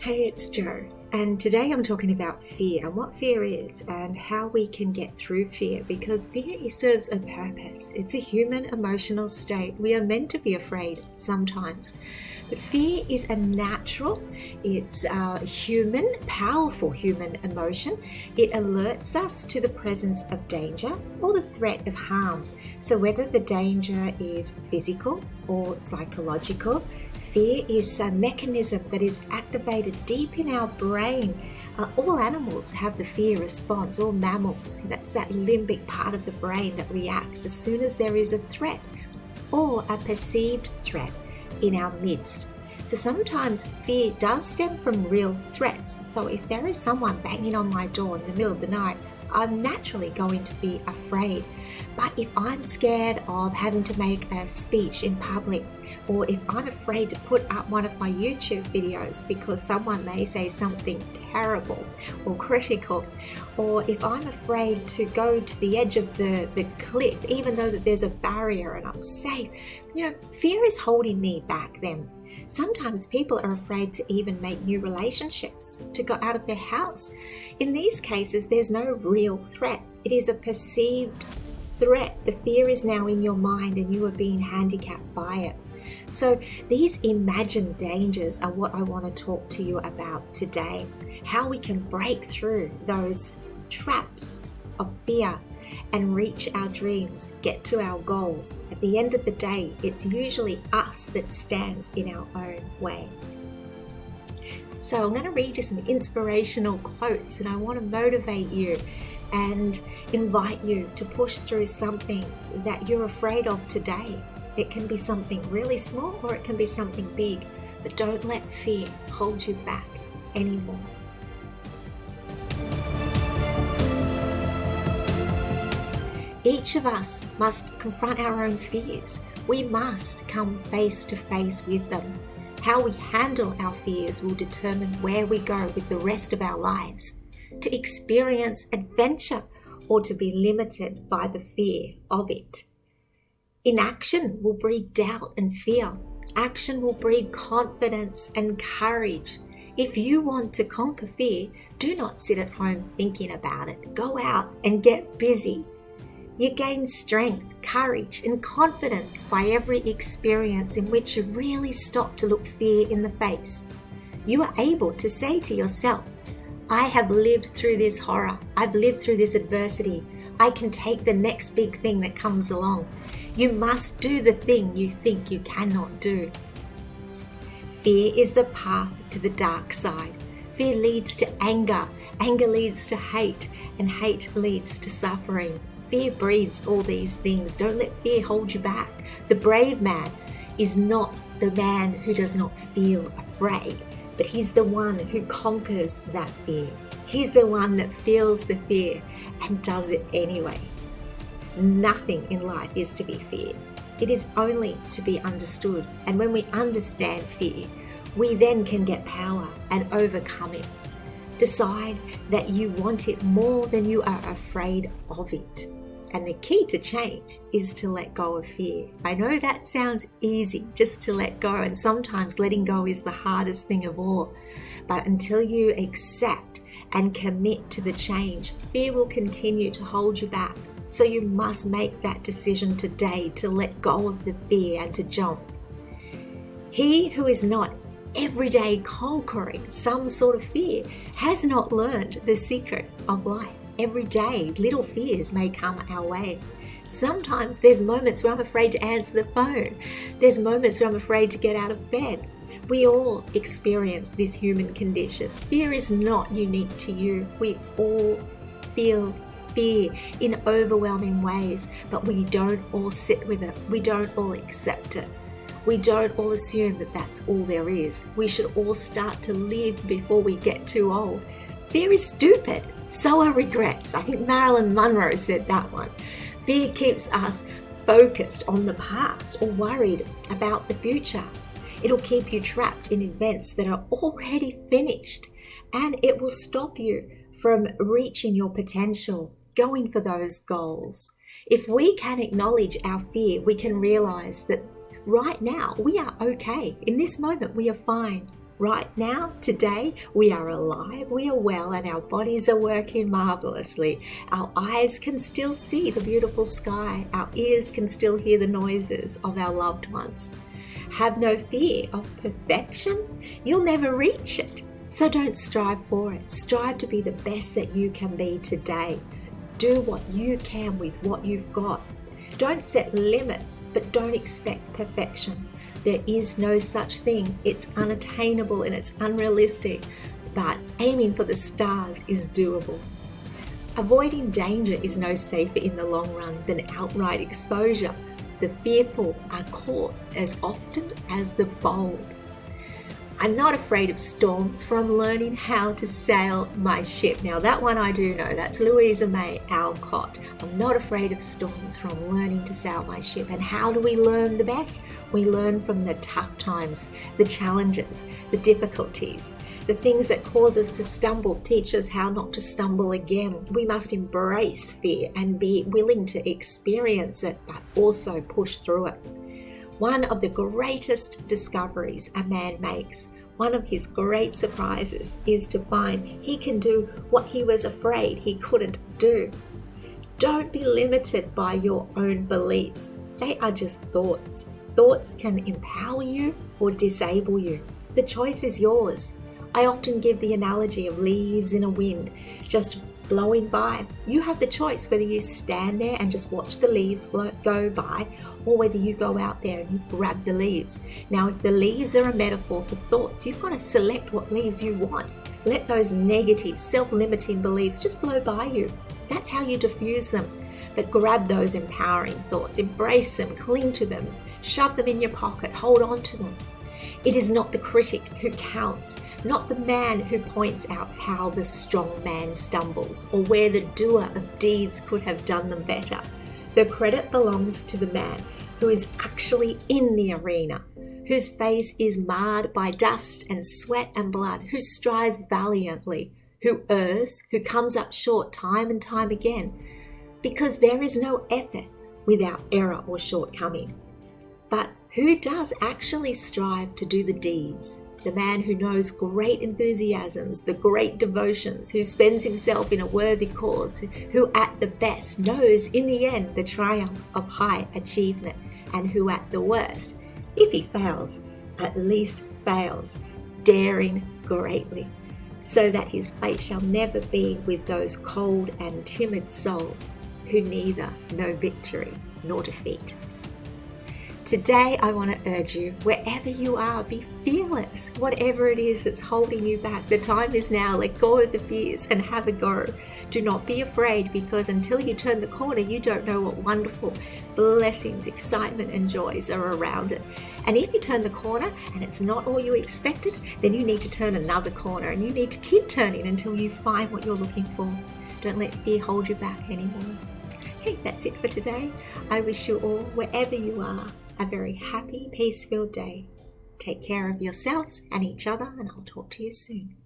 Hey, it's Jo, and today I'm talking about fear and what fear is and how we can get through fear, because fear serves a purpose. It's a human emotional state. We are meant to be afraid sometimes, but fear is a natural, it's a human, powerful human emotion. It alerts us to the presence of danger or the threat of harm. So whether the danger is physical or psychological, fear is a mechanism that is activated deep in our brain. All animals have the fear response, all mammals. That's that limbic part of the brain that reacts as soon as there is a threat or a perceived threat in our midst. So sometimes fear does stem from real threats. So if there is someone banging on my door in the middle of the night, I'm naturally going to be afraid. But if I'm scared of having to make a speech in public, or if I'm afraid to put up one of my YouTube videos because someone may say something terrible or critical, or if I'm afraid to go to the edge of the cliff, even though that there's a barrier and I'm safe, fear is holding me back then. Sometimes people are afraid to even make new relationships, to go out of their house. In these cases, there's no real threat. It is a perceived threat. The fear is now in your mind and you are being handicapped by it. So these imagined dangers are what I want to talk to you about today. How we can break through those traps of fear and reach our dreams, get to our goals. At the end of the day, it's usually us that stands in our own way. So I'm going to read you some inspirational quotes, and I want to motivate you and invite you to push through something that you're afraid of today. It can be something really small or it can be something big, but don't let fear hold you back anymore. Each of us must confront our own fears. We must come face to face with them. How we handle our fears will determine where we go with the rest of our lives. To experience adventure or to be limited by the fear of it. Inaction will breed doubt and fear. Action will breed confidence and courage. If you want to conquer fear, do not sit at home thinking about it. Go out and get busy. You gain strength, courage, and confidence by every experience in which you really stop to look fear in the face. You are able to say to yourself, I have lived through this horror. I've lived through this adversity. I can take the next big thing that comes along. You must do the thing you think you cannot do. Fear is the path to the dark side. Fear leads to anger. Anger leads to hate, and hate leads to suffering. Fear breeds all these things. Don't let fear hold you back. The brave man is not the man who does not feel afraid, but he's the one who conquers that fear. He's the one that feels the fear and does it anyway. Nothing in life is to be feared. It is only to be understood. And when we understand fear, we then can get power and overcome it. Decide that you want it more than you are afraid of it. And the key to change is to let go of fear. I know that sounds easy, just to let go, and sometimes letting go is the hardest thing of all. But until you accept and commit to the change, fear will continue to hold you back. So you must make that decision today to let go of the fear and to jump. He who is not every day conquering some sort of fear has not learned the secret of life. Every day, little fears may come our way. Sometimes there's moments where I'm afraid to answer the phone. There's moments where I'm afraid to get out of bed. We all experience this human condition. Fear is not unique to you. We all feel fear in overwhelming ways, but we don't all sit with it. We don't all accept it. We don't all assume that that's all there is. We should all start to live before we get too old. Fear is stupid. So are regrets. I think Marilyn Monroe said that one. Fear keeps us focused on the past or worried about the future. It'll keep you trapped in events that are already finished, and it will stop you from reaching your potential, going for those goals. If we can acknowledge our fear, we can realize that right now we are okay. In this moment, we are fine. Right now, today, we are alive, we are well, and our bodies are working marvelously. Our eyes can still see the beautiful sky. Our ears can still hear the noises of our loved ones. Have no fear of perfection. You'll never reach it. So don't strive for it. Strive to be the best that you can be today. Do what you can with what you've got. Don't set limits, but don't expect perfection. There is no such thing. It's unattainable and it's unrealistic, but aiming for the stars is doable. Avoiding danger is no safer in the long run than outright exposure. The fearful are caught as often as the bold. I'm not afraid of storms, for I'm learning how to sail my ship. Now that one I do know, that's Louisa May Alcott. I'm not afraid of storms, for I'm learning to sail my ship. And how do we learn the best? We learn from the tough times, the challenges, the difficulties. The things that cause us to stumble teach us how not to stumble again. We must embrace fear and be willing to experience it, but also push through it. One of the greatest discoveries a man makes, one of his great surprises, is to find he can do what he was afraid he couldn't do. Don't be limited by your own beliefs. They are just thoughts. Thoughts can empower you or disable you. The choice is yours. I often give the analogy of leaves in a wind, just blowing by. You have the choice whether you stand there and just watch the leaves go by, or whether you go out there and you grab the leaves. Now, if the leaves are a metaphor for thoughts, you've got to select what leaves you want. Let those negative, self-limiting beliefs just blow by you. That's how you diffuse them. But grab those empowering thoughts, embrace them, cling to them, shove them in your pocket, hold on to them. It is not the critic who counts, not the man who points out how the strong man stumbles or where the doer of deeds could have done them better. The credit belongs to the man who is actually in the arena, whose face is marred by dust and sweat and blood, who strives valiantly, who errs, who comes up short time and time again, because there is no effort without error or shortcoming. But who does actually strive to do the deeds? The man who knows great enthusiasms, the great devotions, who spends himself in a worthy cause, who at the best knows in the end the triumph of high achievement, and who at the worst, if he fails, at least fails, daring greatly, so that his place shall never be with those cold and timid souls who neither know victory nor defeat. Today, I want to urge you, wherever you are, be fearless. Whatever it is that's holding you back, the time is now. Let go of the fears and have a go. Do not be afraid, because until you turn the corner, you don't know what wonderful blessings, excitement, and joys are around it. And if you turn the corner and it's not all you expected, then you need to turn another corner, and you need to keep turning until you find what you're looking for. Don't let fear hold you back anymore. Okay, that's it for today. I wish you all, wherever you are, a very happy, peace-filled day. Take care of yourselves and each other, and I'll talk to you soon.